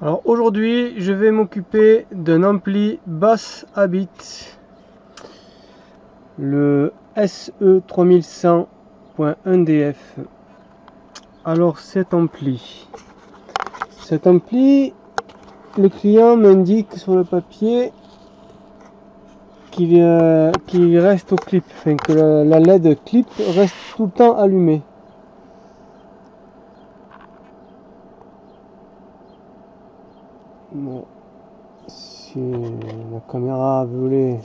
Alors aujourd'hui, je vais m'occuper d'un ampli Bass Habit, le SE3100.1DF. Alors cet ampli, le client m'indique sur le papier qu'il reste au clip, enfin que la LED clip reste tout le temps allumée. Bon, si la caméra voulait,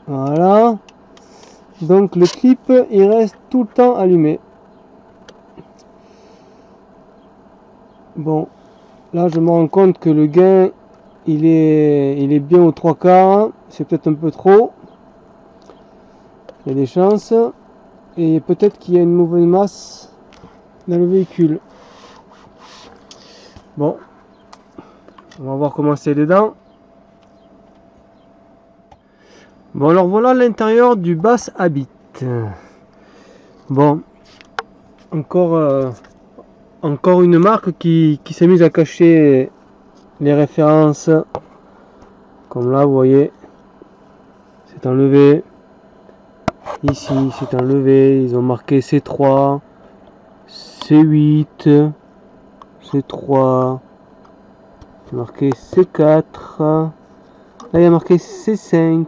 voilà, donc le clip il reste tout le temps allumé. Bon, là je me rends compte que le gain il est bien aux 3/4, c'est peut-être un peu trop, il y a des chances, et peut-être qu'il y a une mauvaise masse dans le véhicule. Bon, on va voir comment c'est dedans. Bon, alors voilà l'intérieur du Bass Habit. Bon, encore une marque qui s'amuse à cacher les références. Comme là, vous voyez, c'est enlevé. Ici, c'est enlevé. Ils ont marqué C3, C8, C3, marqué C4. Là, il y a marqué C5.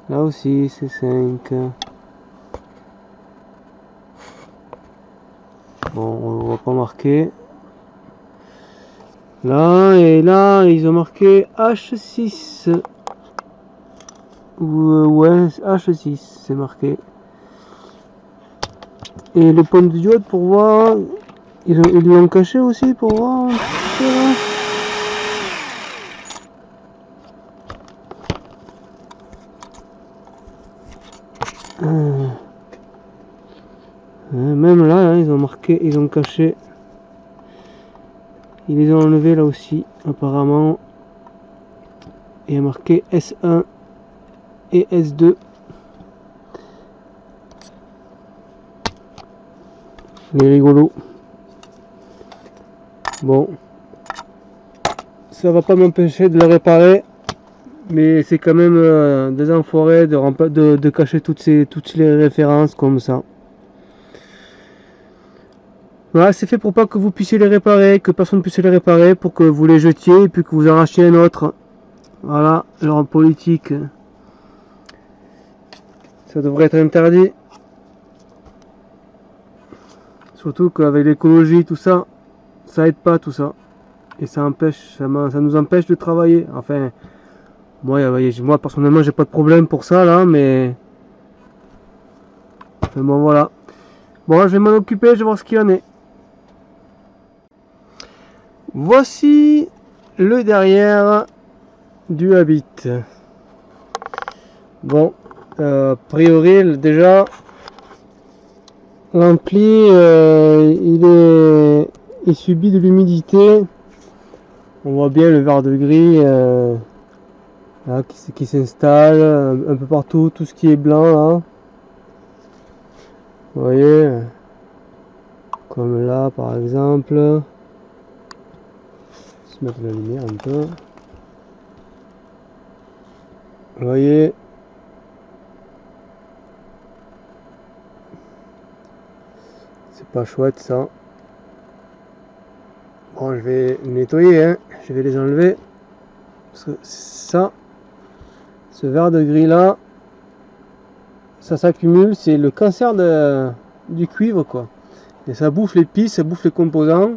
Là aussi, C5. Bon, on ne voit pas marqué. Là et là, ils ont marqué H6. Ouais, H6, c'est marqué. Et le pont de diode pour voir. Ils lui ont caché aussi pour voir. Même là, hein, ils ont marqué, ils ont caché. Ils les ont enlevés là aussi, apparemment. Il y a marqué S1 et S2. Il est rigolo. Bon, ça va pas m'empêcher de le réparer, mais c'est quand même des enfoirés de cacher toutes les références comme ça. Voilà, c'est fait pour pas que vous puissiez les réparer, que personne puisse les réparer, pour que vous les jetiez et puis que vous en rachetiez un autre. Voilà, leur politique. Ça devrait être interdit. Surtout qu'avec l'écologie, tout ça, ça aide pas tout ça. Et ça nous empêche de travailler. Enfin, moi personnellement, j'ai pas de problème pour ça là, mais enfin, bon voilà. Bon, je vais m'en occuper, je vais voir ce qu'il en est. Voici le derrière du Habit. Bon, a priori déjà l'ampli il subit de l'humidité. On voit bien le verre de gris là, qui s'installe un peu partout, tout ce qui est blanc là. Vous voyez, comme là par exemple. Je vais se mettre la lumière un peu. Vous voyez. C'est pas chouette ça. Bon, je vais nettoyer, hein. Je vais les enlever. Parce que ça, ce verre de gris là, ça s'accumule, c'est le cancer du cuivre quoi. Et ça bouffe les pistes, ça bouffe les composants.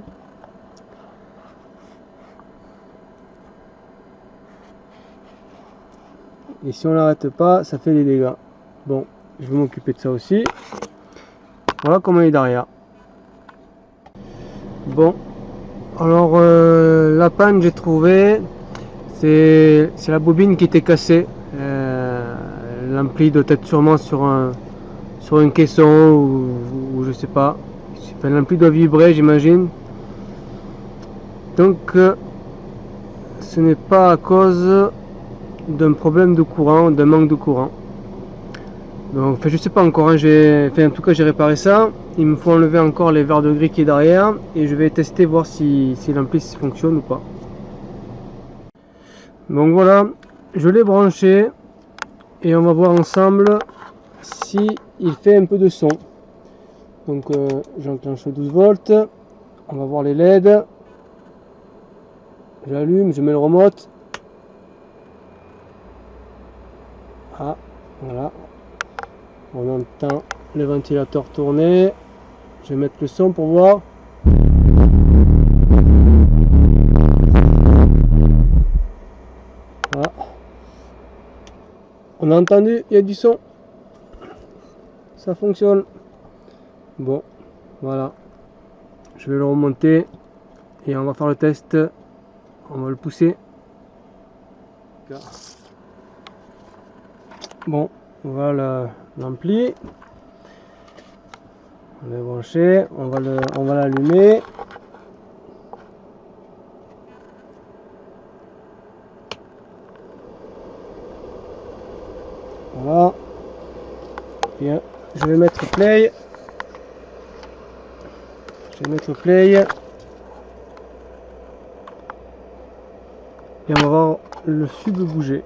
Et si on l'arrête pas, ça fait des dégâts. Bon, je vais m'occuper de ça aussi. Voilà comment il est derrière. Bon, alors la panne j'ai trouvé, c'est la bobine qui était cassée. L'ampli doit être sûrement sur un caisson ou je sais pas. Enfin, l'ampli doit vibrer, j'imagine. Donc ce n'est pas à cause d'un problème de courant, d'un manque de courant. Donc, enfin, je sais pas encore, hein, en tout cas j'ai réparé ça. Il me faut enlever encore les verres de gris qui est derrière et je vais tester voir si l'ampli fonctionne ou pas. Donc voilà, je l'ai branché et on va voir ensemble si il fait un peu de son. Donc j'enclenche 12 volts, on va voir les LED. J'allume, je mets le remote. Ah, voilà. On entend le ventilateur tourner. Je vais mettre le son pour voir. Ah. On a entendu, il y a du son. Ça fonctionne. Bon, voilà. Je vais le remonter et on va faire le test. On va le pousser. Bon, voilà l'ampli. On est branché, on va l'allumer. Voilà. Bien, je vais mettre play. Et on va voir le sub bouger.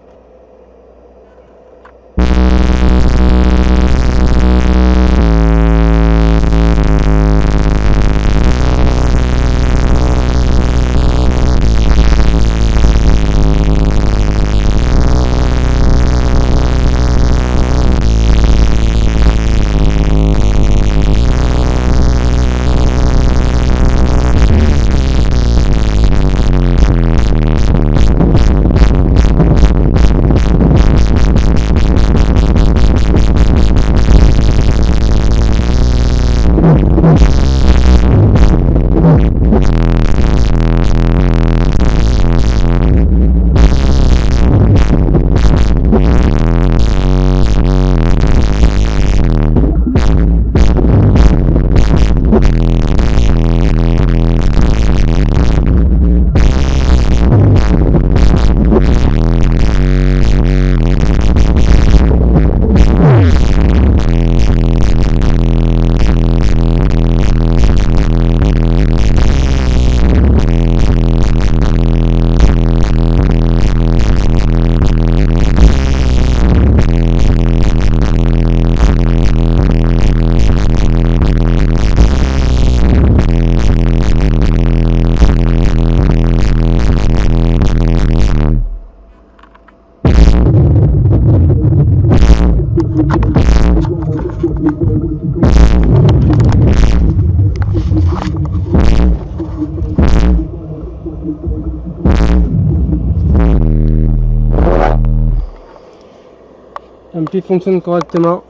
L'ampli fonctionne correctement.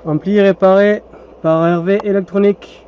Ampli réparé par Hervé Électronique.